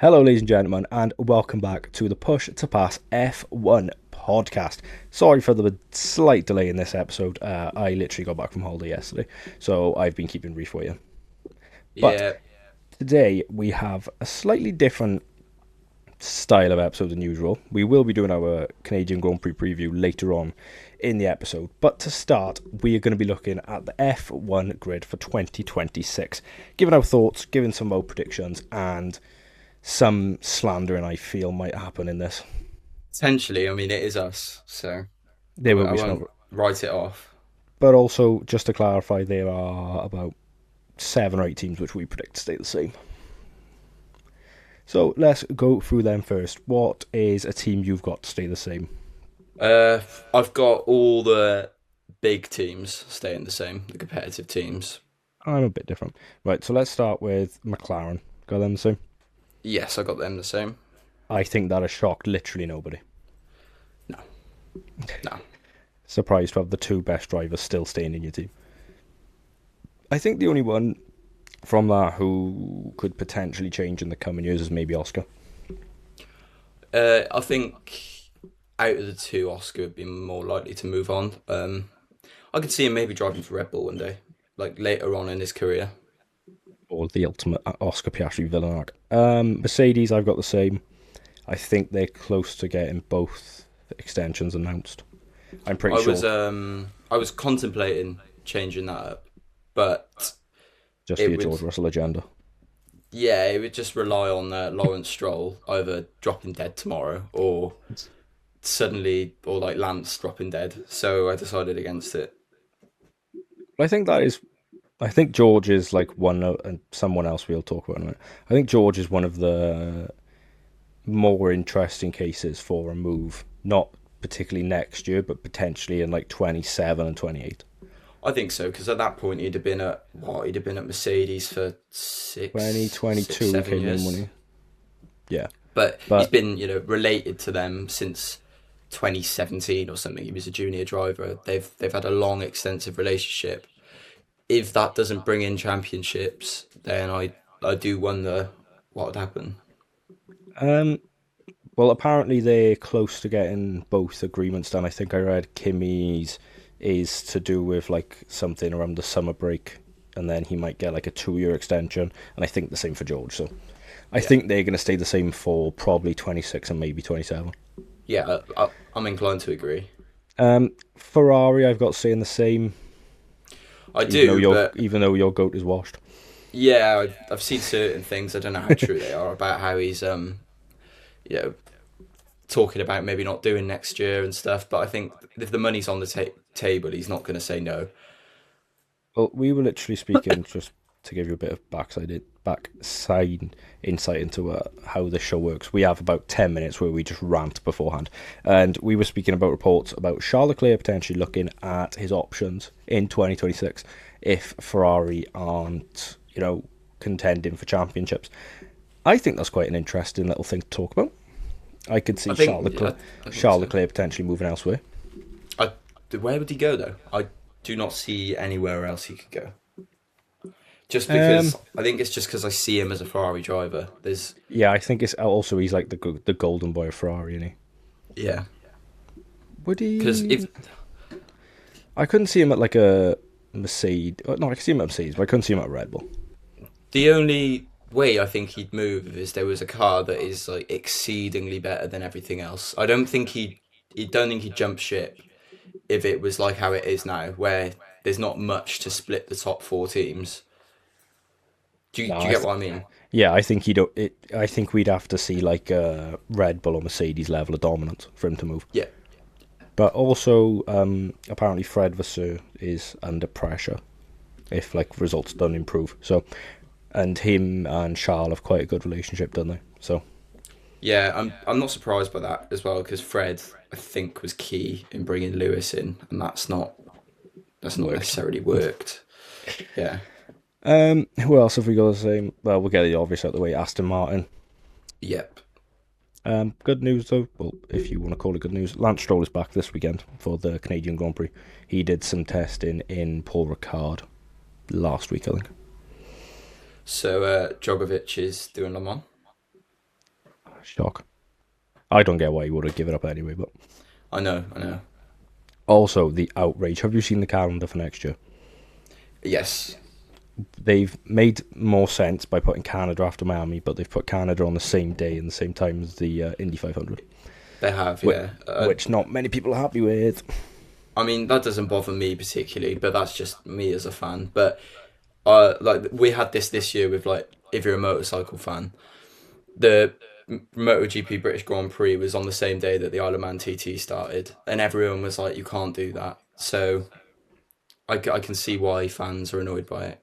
Hello, ladies and gentlemen, and welcome back to the Push to Pass F1 podcast. Sorry for the slight delay in this episode. I literally got back from holiday yesterday, so I've been keeping brief for you. But Yeah, today we have a slightly different style of episode than usual. We will be doing our Canadian Grand Prix preview later on in the episode, but to start, we are going to be looking at the F1 grid for 2026, giving our thoughts, giving some of our predictions, and some slandering I feel might happen in this. potentially. I mean, it is us, so There will I be some, won't write it off. but also just to clarify, there are about 7 or 8 teams which we predict to stay the same. So let's go through them first. What is a team you've got to stay the same? Uh, I've got all the big teams staying the same, the competitive teams. I'm a bit different. Right, so let's start with McLaren. Got them the same? Yes, I got them the same. I think that has shocked literally nobody. No, no. Surprised to have the two best drivers still staying in your team. I think the only one from that who could potentially change in the coming years is maybe Oscar. I think out of the two, Oscar would be more likely to move on. I could see him maybe driving for Red Bull one day, like later on in his career. Or the ultimate Oscar Piastri villain arc. Mercedes, I've got the same. I think they're close to getting both extensions announced. I'm pretty I sure. I was contemplating changing that up, but Just for it your would George Russell agenda. Yeah, it would just rely on Lawrence Stroll either dropping dead tomorrow or suddenly, or like Lance dropping dead. So I decided against it. I think that is. I think George is like one of, and someone else we'll talk about in a minute. I think George is one of the more interesting cases for a move. Not particularly next year, but potentially in like 27 and 28. I think so because at that point he'd have been at what? He'd have been at Mercedes for six, 2022 he 7 came in, years. wasn't he? Yeah. But he's But been, related to them since 2017 or something. He was a junior driver. They've had a long, extensive relationship. If that doesn't bring in championships, then I do wonder what would happen. um well, apparently they're close to getting both agreements done. I think I read Kimmy's is to do with like something around the summer break, and then he might get like a 2 year extension. And I think the same for George. So I Yeah, think they're going to stay the same for probably 26 and maybe 27. yeah, I'm inclined to agree. Ferrari, I've got saying the same, I do, but even though your goat is washed. yeah, I've seen certain things. I don't know how true they are about how he's you know, talking about maybe not doing next year and stuff. But I think if the money's on the table, he's not going to say no. Well, we were literally speaking just to give you a bit of backside insight into how this show works. We have about 10 minutes where we just rant beforehand, and we were speaking about reports about Charles Leclerc potentially looking at his options in 2026 if Ferrari aren't, contending for championships. I think that's quite an interesting little thing to talk about. I could see I think yeah, I think Charles so. Leclerc potentially moving elsewhere. I Where would he go though? I do not see anywhere else he could go. Just Um, because I think it's just because I see him as a Ferrari driver. There's yeah, I think it's also he's like the golden boy of Ferrari, isn't he? Yeah, Would because if he? I couldn't see him at like a Mercedes. No, I could see him at Mercedes, but I couldn't see him at Red Bull. the only way I think he'd move is there was a car that is like exceedingly better than everything else. I don't think he don't think he'd jump ship if it was like how it is now, where there's not much to split the top four teams. No, Do you get what I mean? yeah, I think he'd. I think we'd have to see like a Red Bull or Mercedes level of dominance for him to move. Yeah, But also, apparently, Fred Vasseur is under pressure if like results don't improve. So, and him and Charles have quite a good relationship, don't they? So, yeah. I'm not surprised by that as well because Fred I think was key in bringing Lewis in, and that's not worked. necessarily worked. Yeah. Who else have we got the same? Well, we'll get the obvious out of the way. Aston Martin. Yep. Good news though. Well, if you want to call it good news, Lance Stroll is back this weekend for the Canadian Grand Prix. He did some testing in Paul Ricard last week, I think. So Drogovic is doing Le Mans. Shock. I don't get why you would have given up anyway, but I know, I know. also the outrage. Have you seen the calendar for next year? Yes, They've made more sense by putting Canada after Miami, but they've put Canada on the same day and the same time as the Indy 500, they have. which, Yeah. which not many people are happy with. I mean, that doesn't bother me particularly, but that's just me as a fan. But like we had this year with like if you're a motorcycle fan, the MotoGP British Grand Prix was on the same day that the Isle of Man TT started, and everyone was like, "You can't do that." So I can see why fans are annoyed by it.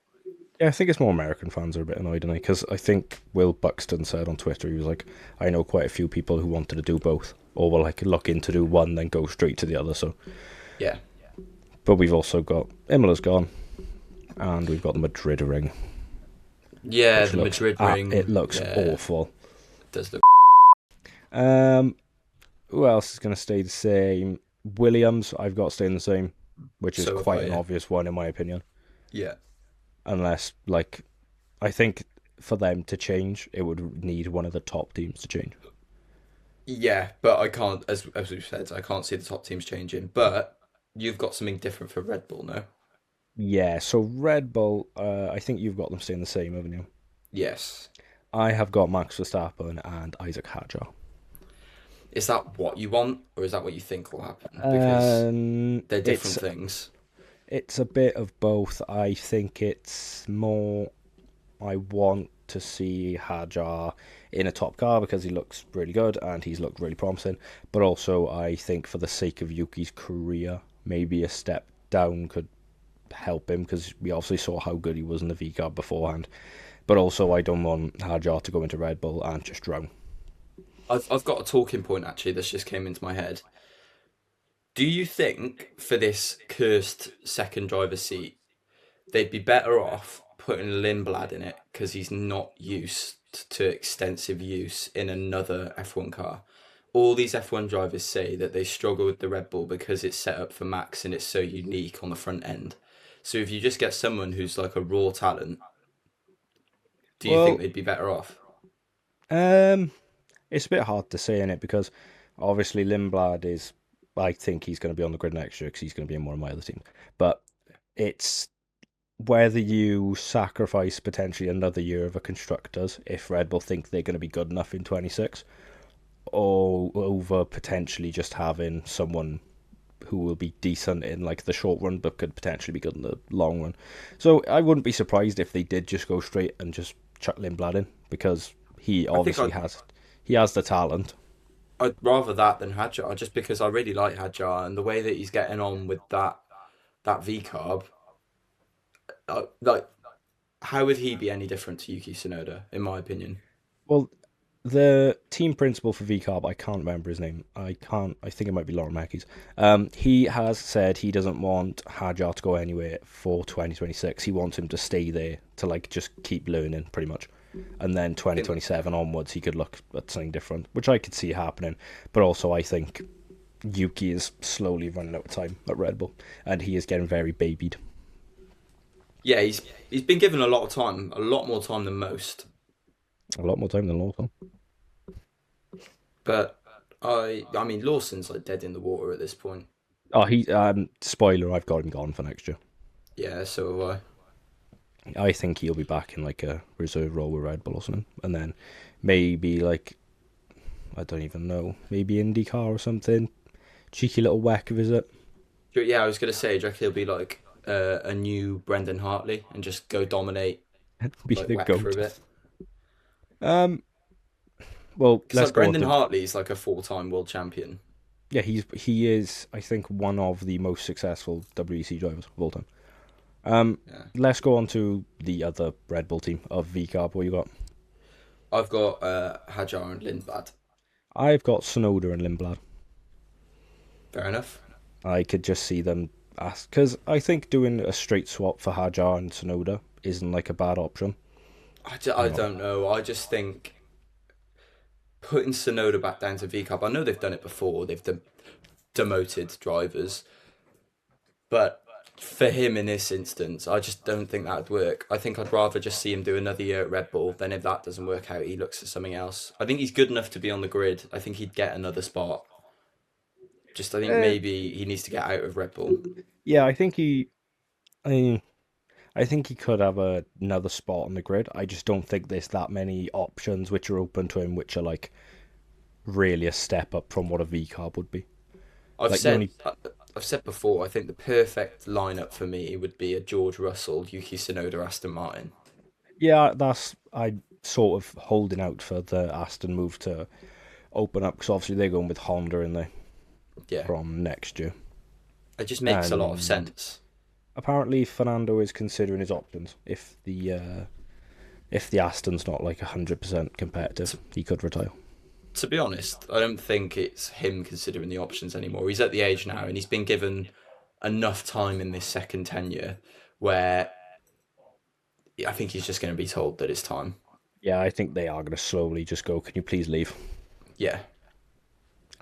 Yeah, I think it's more American fans are a bit annoyed, and because I think Will Buxton said on Twitter he was like, "I know quite a few people who wanted to do both, or were like looking to do one then go straight to the other." So, Yeah, but we've also got Imola's gone, and we've got the Madrid ring, yeah, which the looks Madrid it ring. looks Yeah, awful. it does look. Um, who else is going to stay the same? Williams, I've got staying the same, which is So have I. quite an Yeah, obvious one in my opinion. yeah, Unless, like, I think for them to change, it would need one of the top teams to change. yeah. But I can't, as we've said, I can't see the top teams changing. But you've got something different for Red Bull, no? Yeah, so Red Bull, I think you've got them staying the same, haven't you? Yes. I have got Max Verstappen and Isaac Hadjar. Is that what you want, or is that what you think will happen? Because Um, they're it's different things. it's a bit of both. I think it's more I want to see Hajar in a top car because he looks really good and he's looked really promising. But also, I think for the sake of Yuki's career, maybe a step down could help him because we obviously saw how good he was in the V Card beforehand. But also, I don't want Hajar to go into Red Bull and just drown. I've got a talking point actually that's just came into my head. Do you think for this cursed second driver seat, they'd be better off putting Lindblad in it because he's not used to extensive use in another F1 car? All these F1 drivers say that they struggle with the Red Bull because it's set up for Max and it's so unique on the front end. So if you just get someone who's like a raw talent, do you think Well, they'd be better off? um, it's a bit hard to say in it because obviously Lindblad is. I think he's going to be on the grid next year because he's going to be in one of my other teams. But it's whether you sacrifice potentially another year of a constructors if Red Bull think they're going to be good enough in 26, or over potentially just having someone who will be decent in like the short run but could potentially be good in the long run. So I wouldn't be surprised if they did just go straight and just chuck Lindblad in because he I think obviously has the talent. I'd rather that than Hadjar, just because I really like Hadjar and the way that he's getting on with that V carb. Like, how would he be any different to Yuki Tsunoda, in my opinion? Well, the team principal for VCarb, I can't remember his name. I can't. I think it might be Lauren Mackey's. He has said he doesn't want Hajar to go anywhere for 2026. He wants him to stay there to like just keep learning, pretty much. And then I think 2027 onwards, he could look at something different, which I could see happening. But also, I think Yuki is slowly running out of time at Red Bull, and he is getting very babied. yeah, he's been given a lot of time, a lot more time than most. A lot more time than Lawson. But I mean, Lawson's like dead in the water at this point. Oh, he spoiler, I've got him gone for next year. Yeah, so have I think he'll be back in like a reserve role with Red Bull or something, and then maybe like I don't even know, maybe IndyCar or something. Cheeky little whack visit. Yeah, I was gonna say, do you reckon he'll be like a new Brendan Hartley and just go dominate Be like the whack for a goat. bit? Um. Well, Because let's like go on Brendan to. Hartley's like a full-time world champion. Yeah, he is. I think one of the most successful WEC drivers of all time. Yeah, Let's go on to the other Red Bull team of VCarb. What you got? I've got Hadjar and Lindblad. I've got Sonoda and Lindblad. Fair enough. I could just see them ask because I think doing a straight swap for Hajar and Sonoda isn't like a bad option. I You know, don't know. I just think putting Sonoda back down to V Cup. I know they've done it before. They've demoted drivers, but For him in this instance, I just don't think that would work. I think I'd rather just see him do another year at Red Bull. Then if that doesn't work out, he looks at something else. I think he's good enough to be on the grid. I think he'd get another spot. Just I think Uh, maybe he needs to get out of Red Bull. yeah, I think he. I mean, I think he could have another spot on the grid. I just don't think there's that many options which are open to him, which are like really a step up from what a V carb would be. I've Like the said only, I've said before. I think the perfect lineup for me would be a George Russell, Yuki Tsunoda, Aston Martin. yeah, that's I sort of holding out for the Aston move to open up because obviously they're going with Honda in there Yeah, from next year, it just makes a lot of and sense. apparently Fernando is considering his options. If the Aston's not like 100% competitive, To, he could retire. to be honest, I don't think it's him considering the options anymore. He's at the age now, and he's been given enough time in this second tenure where I think he's just going to be told that it's time. Yeah, I think they are going to slowly just go. Can you please leave? Yeah,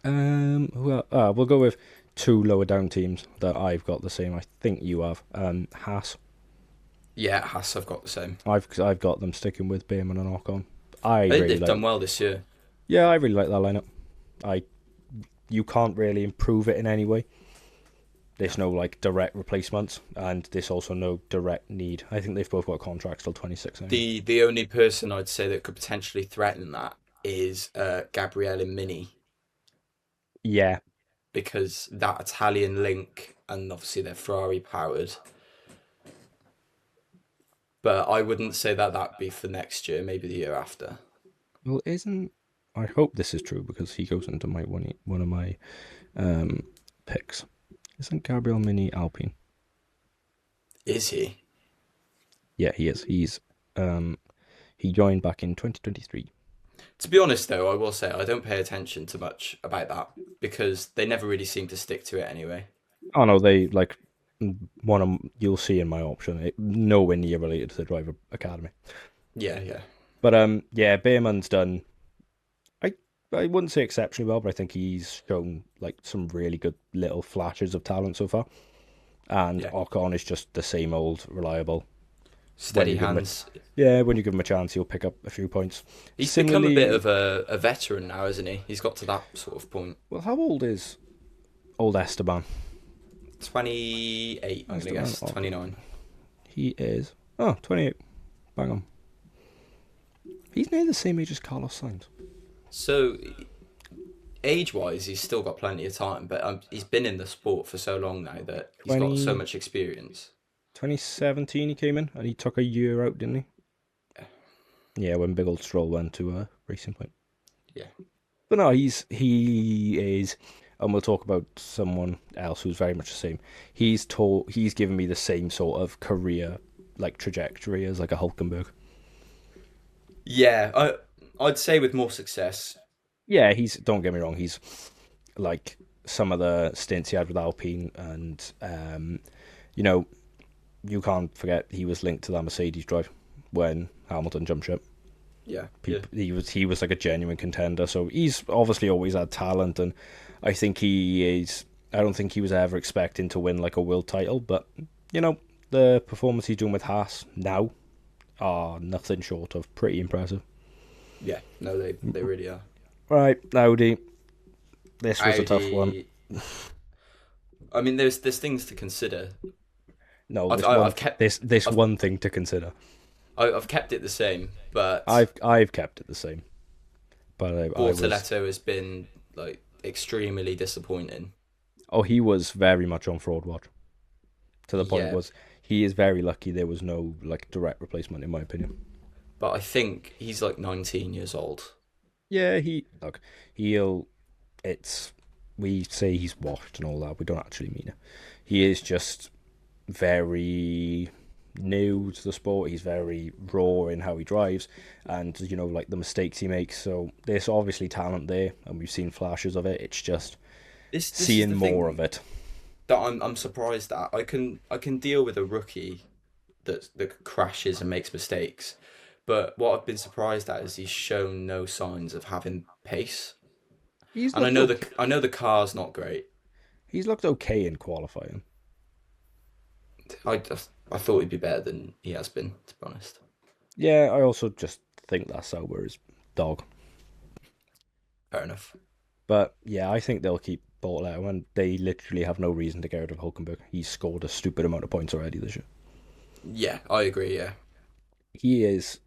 Well, we'll go with two lower down teams that I've got the same. I think you have. Haas. yeah, Haas have got the same. I've got them sticking with Bayman and Ocon. I I think really they've like. done well this year. Yeah, I really like that lineup. I You can't really improve it in any way. There's no like direct replacements, and there's also no direct need. I think they've both got contracts till 26 anyway. The only person I'd say that could potentially threaten that is Gabriele Mini, Yeah, because that Italian link, and obviously they're Ferrari powered. But I wouldn't say that that'd be for next year, maybe the year after. well, isn't I hope this is true because he goes into my one of my um picks. Isn't Gabriel Mini Alpine? Is he? Yeah, he is. Um he joined back in 2023. To be honest, though, I will say I don't pay attention to much about that because they never really seem to stick to it anyway. Oh no, they like one of you'll see in my option. Nowhere near related to the driver academy. Yeah, yeah. But yeah, Behrman's done. I I wouldn't say exceptionally well, but I think he's shown like some really good little flashes of talent so far. And Yeah. Ocon is just the same old reliable. When Steady you give him a hands. Yeah, when you give him a chance, he'll pick up a few points. He's become a bit Similarly, of a veteran now, hasn't he? He's got to that sort of point. well, how old is old Esteban? 28, I'm going to Esteban guess. Ocon. 29. He is 28. Bang on. He's near the same age as Carlos Sainz. So, age wise, he's still got plenty of time, but he's been in the sport for so long now that he's got so 20, much experience. 2017 he came in and he took a year out, didn't he? Yeah. Yeah, when Big Old Stroll went to Racing Point. Yeah. But no, he is, and we'll talk about someone else who's very much the same. He's given me the same sort of career like trajectory as like a Hulkenberg. Yeah, I'd say with more success. Yeah, he's don't get me wrong, he's like some of the stints he had with Alpine, and you know you can't forget he was linked to that Mercedes drive when Hamilton jumped ship. Yeah, yeah. He was like a genuine contender. So he's obviously always had talent, and I think he is. I don't think he was ever expecting to win like a world title, but you know the performance he's doing with Haas now are nothing short of pretty impressive. Yeah, no, they really are. Right, Audi. This was a tough one. Audi. I mean, there's things to consider. No, I've I've kept this I've one thing to consider. I've kept it the same, but I've kept it the same, but I was. Bortoletto has been like extremely disappointing. Oh, he was very much on fraud watch. To the point Yeah, was he is very lucky there was no like direct replacement in my opinion. but I think he's like 19 years old. Yeah, he look he'll. It's we say he's washed and all that. We don't actually mean it. He is just very new to the sport. He's very raw in how he drives, and like the mistakes he makes. So there's obviously talent there, and we've seen flashes of it. It's just This is seeing the more thing of it. that I'm surprised at. I can deal with a rookie that crashes and makes mistakes, but what I've been surprised at is he's shown no signs of having pace. He's And I looked know okay. the car's not great. He's looked okay in qualifying. I thought he'd be better than he has been, to be honest. Yeah, I also just think that Sauber is dog. Fair enough. But yeah, I think they'll keep Bortoletto, and they literally have no reason to get rid of Hulkenberg. He's scored a stupid amount of points already this year. Yeah, I agree. Yeah, He is.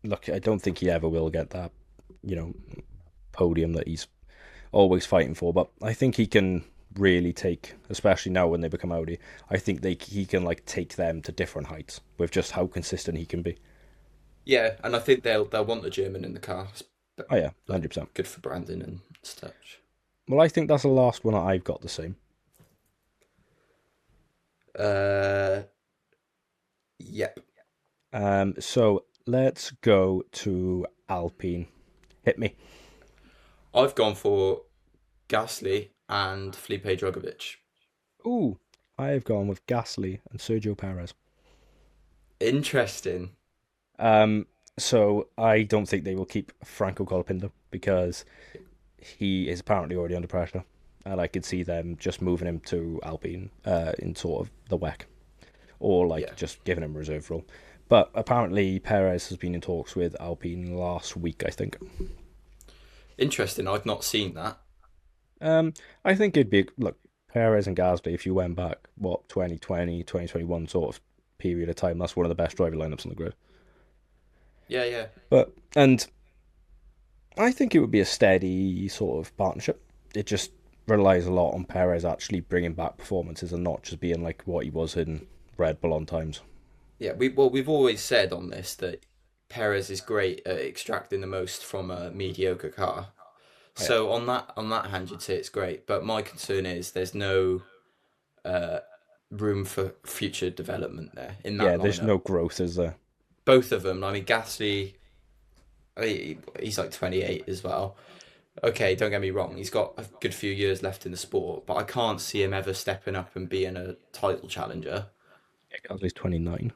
Look, I don't think he ever will get that, you know, podium that he's always fighting for. But I think he can really take, especially now when they become Audi. I think he can like take them to different heights with just how consistent he can be. yeah, and I think they'll want the German in the car. Oh yeah, Like 100%. good for branding and such. Well, I think that's the last one I've got the same. Uh, yep. So let's go to Alpine. Hit me. I've gone for Gasly and Felipe Drugovich. Ooh, I've gone with Gasly and Sergio Perez. Interesting. Um, so I don't think they will keep Franco Colapinto because he is apparently already under pressure, and I could see them just moving him to Alpine in sort of the WEC, or like Yeah. just giving him a reserve role. But apparently Perez has been in talks with Alpine last week, I think. Interesting. I've not seen that. I think it'd be look Perez and Gasly if you went back what 2020, 2021 sort of period of time. That's one of the best driver lineups on the grid. Yeah, yeah. And I think it would be a steady sort of partnership. It just relies a lot on Perez actually bringing back performances and not just being like what he was in Red Bull on times. Yeah, we've always said on this that Perez is great at extracting the most from a mediocre car. Oh, yeah, So on that hand, you'd say it's great. But my concern is there's no uh, room for future development there in that yeah. There's lineup. no growth, is there? Both of them. I mean, Gasly, he's like 28 as well. Okay, don't get me wrong. He's got a good few years left in the sport, but I can't see him ever stepping up and being a title challenger. Yeah, Gasly's 29.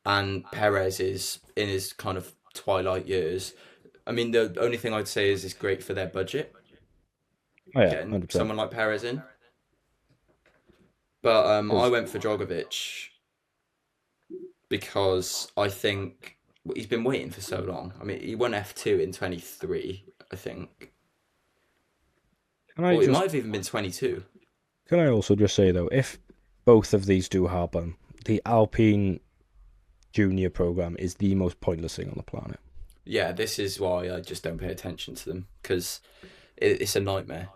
And Perez is in his kind of twilight years. I mean, the only thing I'd say is it's great for their budget Oh yeah, getting 100%. someone like Perez in. But I Because went for Drogovic because I think he's been waiting for so long. I mean, he won F2 in 23, I think. can I Or it just might have even been 22. can I also just say though, if both of these do happen, the Alpine Junior program is the most pointless thing on the planet. Yeah, this is why I just don't pay attention to them because it's a nightmare.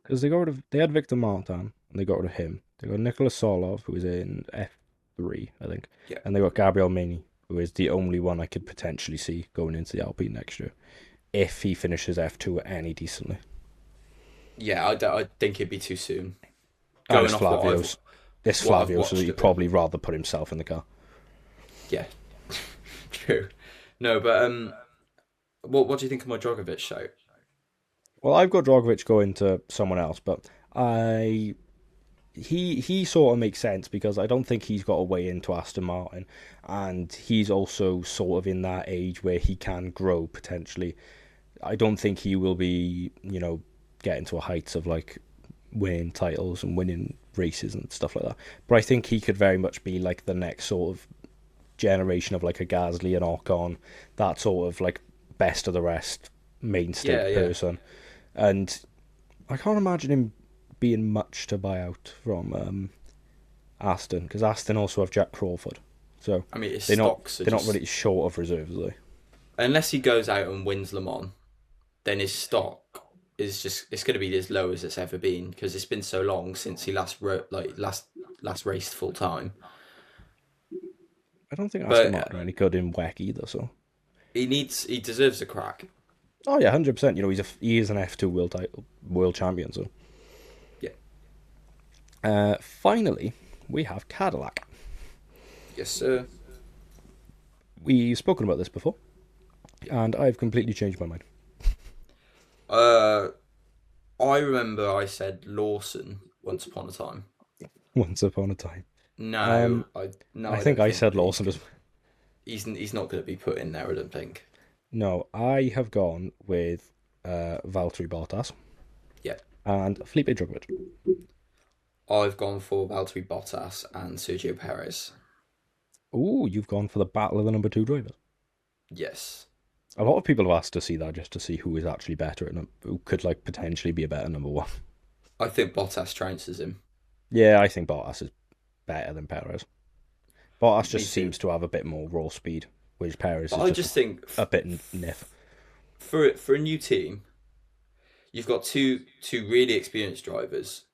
Because they had Victor Martin and they got rid of him. They got Nicholas Solov, who was in F3, I think, Yeah. and they got Gabriel Mini, who is the only one I could potentially see going into the Alpine next year if he finishes F2 any decently. Yeah, I think it'd be too soon. And Going off it's what I've Flavio, so watched he'd of him. probably rather put himself in the car. Yeah, true. No, but what do you think of my Drogovic shout? Well, I've got Drogovic going to someone else, but I he sort of makes sense because I don't think he's got a way into Aston Martin, and he's also sort of in that age where he can grow potentially. I don't think he will be, getting to a heights of like winning titles and winning races and stuff like that. But I think he could very much be like the next sort of generation of like a Gasly and Ocon, that sort of like best of the rest mainstay Yeah, yeah. person. And I can't imagine him being much to buy out from Aston because Aston also have Jack Crawford, so I mean, his they're not stocks are they're not just really short of reserves, are they? unless he goes out and wins Le Mans, then his stock is just it's going to be as low as it's ever been because it's been so long since he last wrote last raced full time. I don't think Aston But Martin are any good in WEC either. So he deserves a crack. oh yeah, 100%. He is an F2 world champion. So Yeah. finally we have Cadillac. Yes, sir. We've spoken about this before, and I've completely changed my mind. Uh, I remember I said Lawson once upon a time. Once upon a time. No, I I think don't I think said Lawson as he's not going to be put in there. I don't think. no. I have gone with Valtteri Bottas Yeah. and Felipe Drugovich. I've gone for Valtteri Bottas and Sergio Perez. Ooh, you've gone for the battle of the number two drivers. Yes. A lot of people have asked to see that just to see who is actually better at who could like potentially be a better number one. I think Bottas trounces him. Yeah, I think Bottas is better than Perez. Bottas Me just too. seems to have a bit more raw speed, whereas Perez But is I just just think a bit niff. for a new team, you've got two really experienced drivers.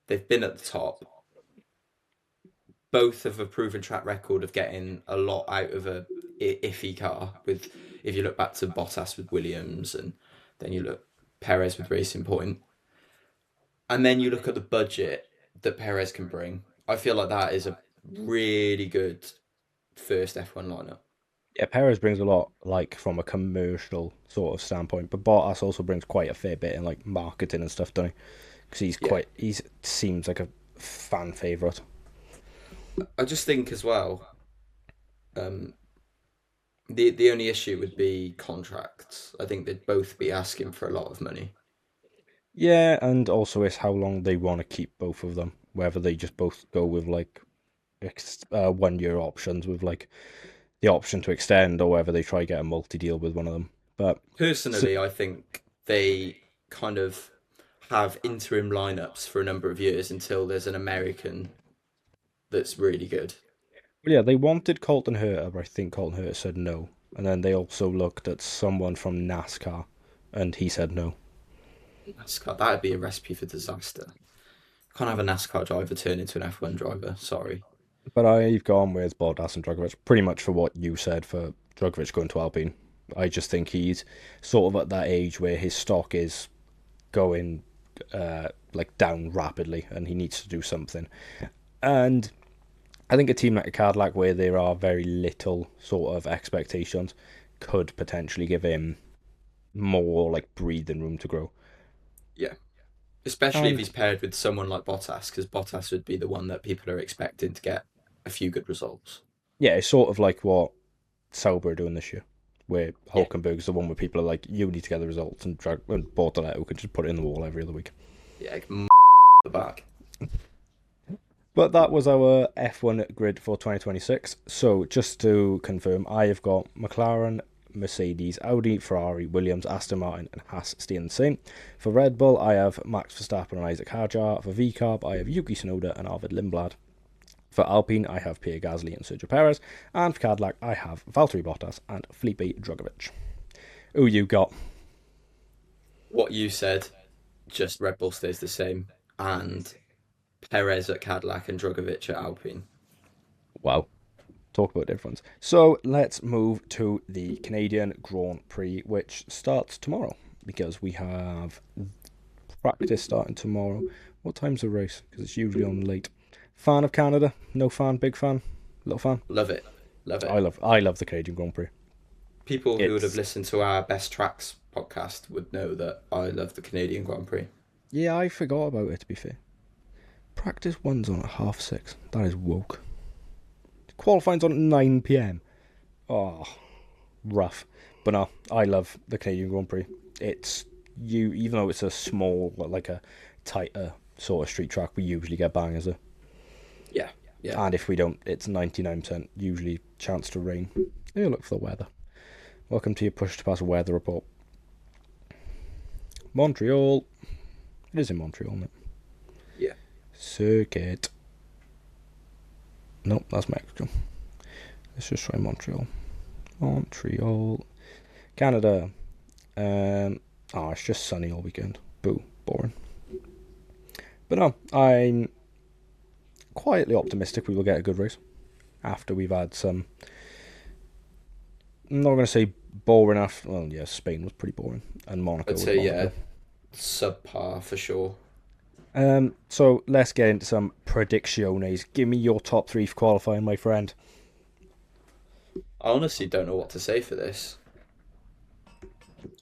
They've been at the top. Both have a proven track record of getting a lot out of a iffy car. With if you look back to Bottas with Williams, and then you look Perez with Racing Point, and then you look at the budget that Perez can bring. I feel like that is a really good first F1 lineup. Yeah, Perez brings a lot, like from a commercial sort of standpoint, but Bottas also brings quite a fair bit in like marketing and stuff, doesn't he? Because Yeah, he's seems like a fan favorite. I just think as well. Um, the only issue would be contracts. I think they'd both be asking for a lot of money. Yeah, and also it's how long they want to keep both of them. Whether they just both go with like 1 year options with like the option to extend, or whether they try get a multi deal with one of them. But so, Personally, I think they kind of have interim lineups for a number of years until there's an American that's really good. yeah, they wanted Colton Herta, but I think Colton Herta said no. And then they also looked at someone from NASCAR, and he said no. NASCAR, that'd be a recipe for disaster. Can't have a NASCAR driver turn into an F1 driver. Sorry. But I've gone with Bottas and Drugovic pretty much for what you said for Drugovic going to Alpine. I just think he's sort of at that age where his stock is going like down rapidly, and he needs to do something. And I think a team like a Cadillac, where there are very little sort of expectations, could potentially give him more like breathing room to grow. Yeah. Especially if And he's paired with someone like Bottas, because Bottas would be the one that people are expecting to get a few good results. yeah, it's sort of like what Sauber are doing this year, where Yeah. Hulkenberg's the one where people are like, you need to get the results, and Bortoletto could just put it in the wall every other week. Yeah, the back. But that was our F1 grid for 2026. So just to confirm, I have got McLaren, Mercedes, Audi, Ferrari, Williams, Aston Martin, and Haas staying the same. For Red Bull, I have Max Verstappen and Isaac Hadjar. For VCarb, I have Yuki Tsunoda and Arvid Lindblad. For Alpine, I have Pierre Gasly and Sergio Perez. And for Cadillac, I have Valtteri Bottas and Felipe Drugovich. Who you got? What you said, just Red Bull stays the same, and Perez at Cadillac and Drogovic at Alpine. Wow. Talk about difference. So let's move to the Canadian Grand Prix, which starts tomorrow because we have practice starting tomorrow. What time's the race? Because it's usually on late. Fan of Canada? No fan? Big fan? Little fan? Love it, love it. I love the Canadian Grand Prix. People who would have It's listened to our Best Tracks podcast would know that I love the Canadian Grand Prix. yeah, I forgot about it to be fair. Practice one's on at 6:30. That is woke. Qualifying's on at 9 p.m. Oh, rough. But no, I love the Canadian Grand Prix. It's you, even though it's a small, like a tighter sort of street track, we usually get bangers there. Yeah, yeah. And if we don't, it's 99% usually chance to rain. Hey, look for the weather. Welcome to your push to pass weather report. Montreal. It is in Montreal, isn't it? Yeah. Circuit. Nope, that's Mexico. Let's just try Montreal. Montreal. Canada. It's just sunny all weekend. Boo, boring. But no, I'm quietly optimistic we will get a good race after we've had some. I'm not going to say boring after. Well, yeah, Spain was pretty boring, and Monaco I'd was say, yeah, Monaco. subpar for sure. So let's get into some predicciones. Give me your top three for qualifying, my friend. I honestly don't know what to say for this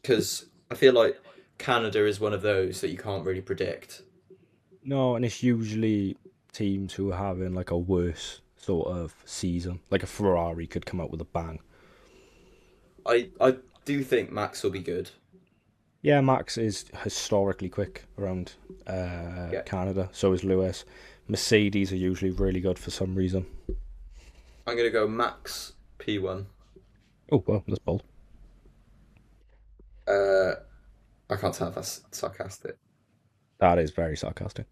because I feel like Canada is one of those that you can't really predict. No, and it's usually teams who are having like a worse sort of season. Like a Ferrari could come out with a bang. I do think Max will be good. Yeah, Max is historically quick around Yeah, Canada. So is Lewis. Mercedes are usually really good for some reason. I'm gonna go Max P1. Oh, well, that's bold. Uh, I can't tell if that's sarcastic. That is very sarcastic.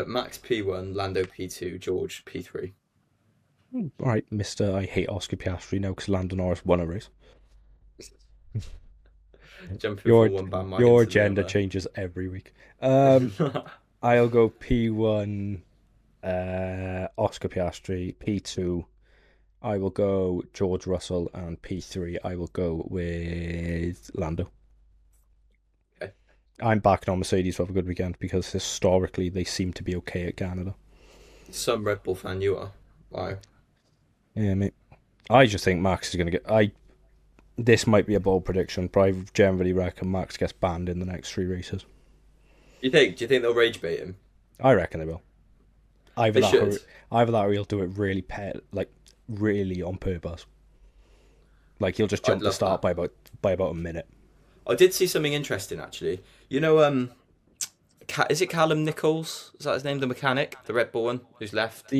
Max P1, Lando P2, George P3. All right, Mister. I hate Oscar Piastri now because Lando Norris won a race. Jumping Your from one bandwagon your to the gender other. changes every week. Um, I'll go P1, Oscar Piastri. P2, I will go George Russell, and P3, I will go with Lando. Okay. I'm backing on Mercedes to have a good weekend because historically they seem to be okay at Canada. Some Red Bull fan you are. Wow. Yeah, mate. I just think Max is going to get. This might be a bold prediction, but I generally reckon Max gets banned in the next three races. You think? Do you think they'll rage bait him? I reckon they will. Either They that, should. or he'll do it really like really on purpose. Like he'll just I'd jump the love start that. by about a minute. I did see something interesting actually. You know, is it Callum Nichols? Is that his name? The mechanic, the Red Bull one, who's left.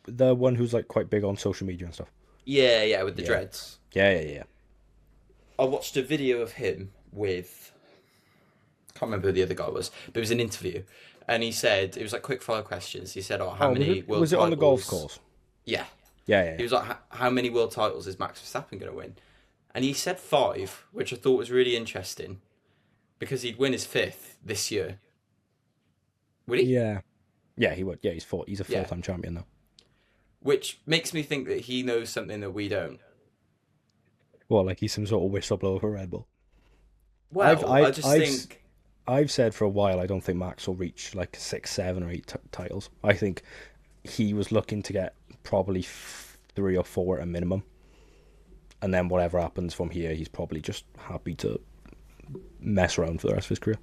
The one who's like quite big on social media and stuff. Yeah, yeah, with the Yeah, dreads. yeah. I watched a video of him with. Can't remember who the other guy was, but it was an interview, and he said it was like quick fire questions. He said, "Oh, how Oh, many world was it on the golf titles?" course? Yeah, Yeah. he was like, "How many world titles is Max Verstappen going to win?" And he said five, which I thought was really interesting because he'd win his fifth this year. Would he? Yeah. Yeah, he would. Yeah, he's a Yeah, full-time champion though. which makes me think that he knows something that we don't. Well, like he's some sort of whistleblower for Red Bull. I've Well, I I just I've think, I've said for a while I don't think Max will reach like six, seven, or eight titles. I think he was looking to get probably three or four at a minimum, and then whatever happens from here, he's probably just happy to mess around for the rest of his career.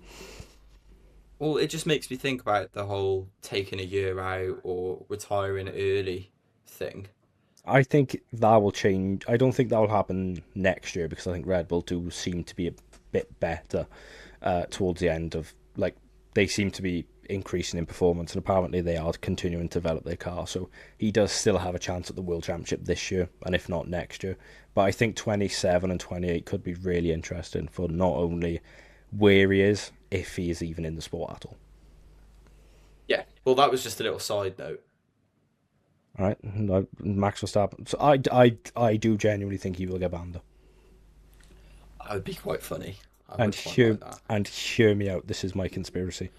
well, it just makes me think about the whole taking a year out or retiring early thing. I think that will change. I don't think that will happen next year because I think Red Bull do seem to be a bit better towards the end of like they seem to be increasing in performance and apparently they are continuing to develop their car. So he does still have a chance at the World Championship this year and if not next year. But I think 27 and 28 could be really interesting for not only where he is, if he is even in the sport at all. Yeah. Well, that was just a little side note. All right, Max Verstappen. So I do genuinely think he will get banned. That would be quite funny. I And would quite like that. hear me out. This is my conspiracy.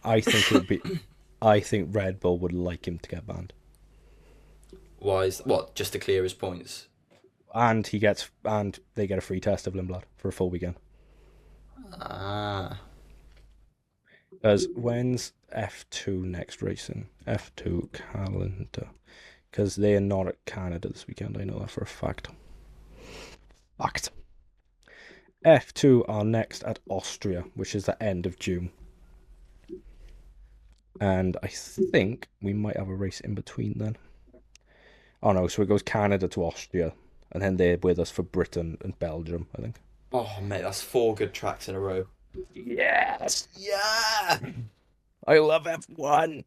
I think it would be. I think Red Bull would like him to get banned, Why is what? Just to clear his points. and they get a free test of Limblad for a full weekend. Ah, Because when's F2 next racing? F2 calendar. Because they are not at Canada this weekend. I know that for a fact. Fact. F2 are next at Austria, which is the end of June. And I think we might have a race in between then. Oh no, so it goes Canada to Austria, and then they're with us for Britain and Belgium, I think. oh mate, that's four good tracks in a row. Yes! Yeah. I love F1!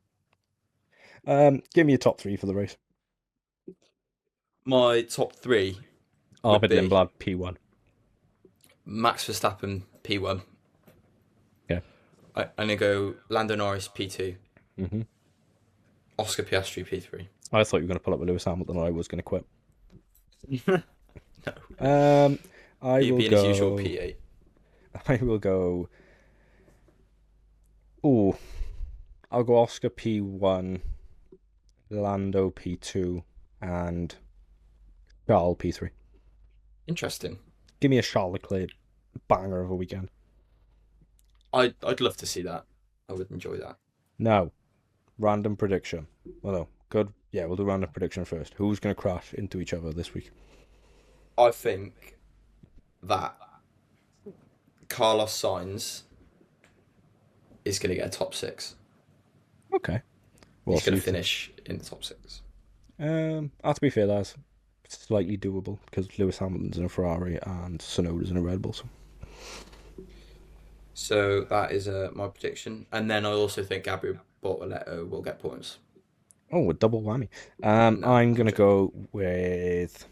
Give me a top three for the race. My top three would Arvid be Lindblad, P1. Max Verstappen P1. Okay. I'm gonna go Lando Norris P2, hmm Oscar Piastri P3. I thought you were going to pull up with Lewis Hamilton, and I was going to quit. No, Um, I he'd will be in his usual go. P8. I will go. Oh, I'll go Oscar P1, Lando P2, and Charles P3. Interesting. Give me a Charles Leclerc banger of a weekend. I'd love to see that. I would enjoy that. Now, random prediction. Well, no, good. Yeah, we'll do random prediction first. Who's going to crash into each other this week? I think that Carlos Sainz is going to get a top six. Okay. Well, He's going to finish in the top six. to be fair, that's slightly doable because Lewis Hamilton's in a Ferrari and Sonoda's in a Red Bull. So. So that is my prediction. And then I also think Gabriel Bortoleto will get points. Oh, a double whammy. No, I'm it's a gonna joke. go with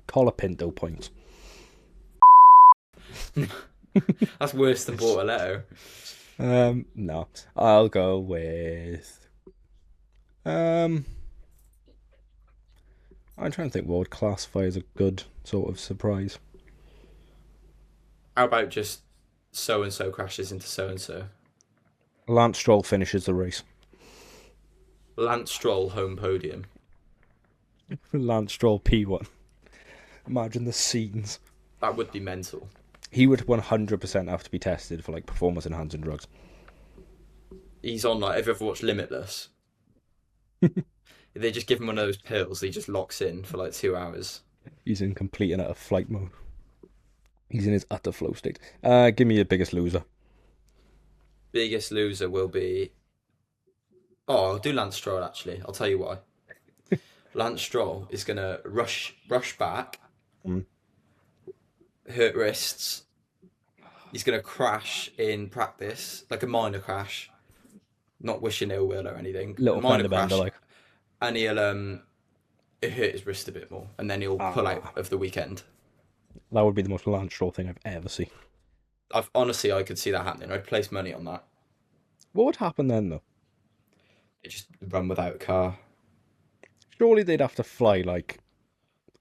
Colapinto points. That's worse than Bortoleto. No, I'll go with um. I'm trying to think what would classify as a good sort of surprise. How about just so and so crashes into so and so? Lance Stroll finishes the race. Lance Stroll home podium. Lance Stroll P1. Imagine the scenes. That would be mental. He would 100% have to be tested for like performance enhancing drugs. He's on like. Have you ever watched Limitless? They just give him one of those pills. He just locks in for like 2 hours. He's in complete and utter flight mode. He's in his utter flow state. Give me your biggest loser. Biggest loser will be. Oh, I'll do Lance Stroll actually. I'll tell you why. Lance Stroll is gonna rush back, Mm. hurt wrists. He's gonna crash in practice, like a minor crash. Not wishing ill will or anything. A Little minor fender bender, crash, like. and he'll hurt his wrist a bit more, and then he'll pull out Ah, of the weekend. that would be the most Lance Stroll thing I've ever seen. I could see that happening. I'd place money on that. What would happen then, though? It just run without a car. Surely they'd have to fly like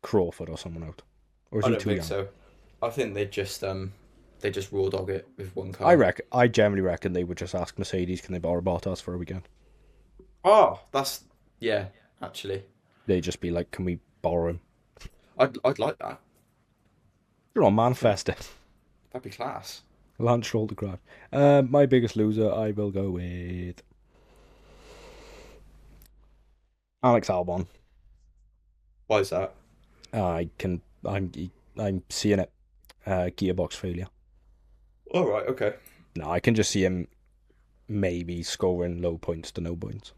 Crawford or someone out, or is I he don't too think young? so. I think they just raw dog it with one I car. reckon. I generally reckon they would just ask Mercedes, "Can they borrow Bottas for a weekend?" Oh, that's yeah. Actually, They'd just be like, "Can we borrow him?" I'd like that. You're on manifest it. That'd be class. Lance Stroll to grab. My biggest loser, I will go with Alex Albon. Why is that? I can. I'm seeing it. Gearbox failure. All right. Okay. No, I can just see him maybe scoring low points to no points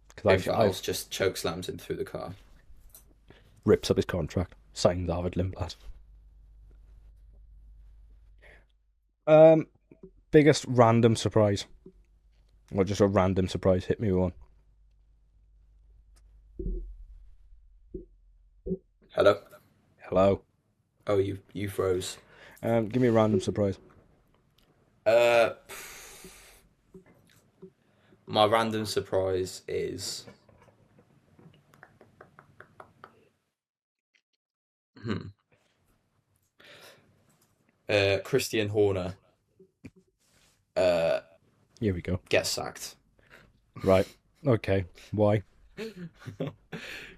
If because I've Giles just choke slams him through the car. rips up his contract, signs Arvid Lindblad. Um, biggest random surprise, or just a random surprise. Hit me with one. Hello. Hello. Oh, you froze. Give me a random surprise. Uh, my random surprise is hmm, Christian Horner uh Here we go. gets sacked Right. Okay. Why?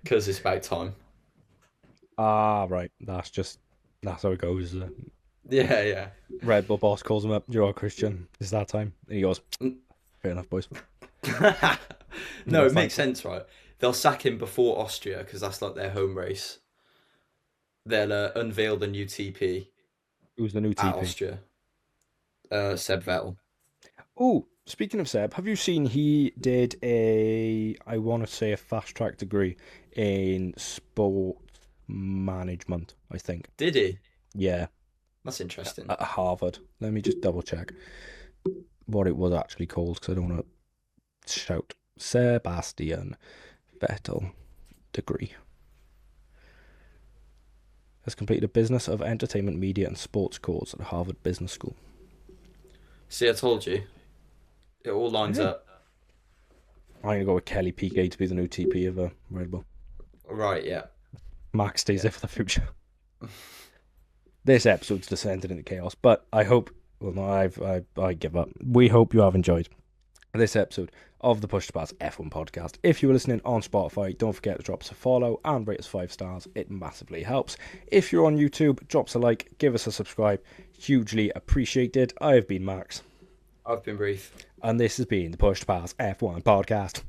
because it's about time. Ah, right. That's how it goes. Yeah, yeah. Red Bull boss calls him up. You're all Christian. It's that time. And he goes, fair enough, boys. And he No, goes, it makes thanks. sense, right? They'll sack him before Austria because that's like their home race. They'll unveil the new TP Who's the new at TP? Austria. Seb Vettel. Oh, speaking of Seb, have you seen he did I want to say a fast track degree in sport management, I think. Did he? Yeah, That's interesting. at Harvard. Let me just double check what it was actually called because I don't want to shout. Sebastian Vettel degree. Has completed a Business of Entertainment, Media and Sports course at Harvard Business School. See, I told you. It all lines Yeah. up. I'm going to go with Kelly Piquet to be the new TP of Red Bull. Right, yeah. Max stays Yeah. there for the future. This episode's descended into chaos, but I hope. Well, no, I give up. We hope you have enjoyed this episode of the Push to Pass F1 podcast. If you are listening on Spotify, don't forget to drop us a follow and rate us 5 stars. It massively helps. If you're on YouTube, drop us a like, give us a subscribe. Hugely appreciated. I have been Max, I've been brief. and this has been the Push to Pass F1 podcast.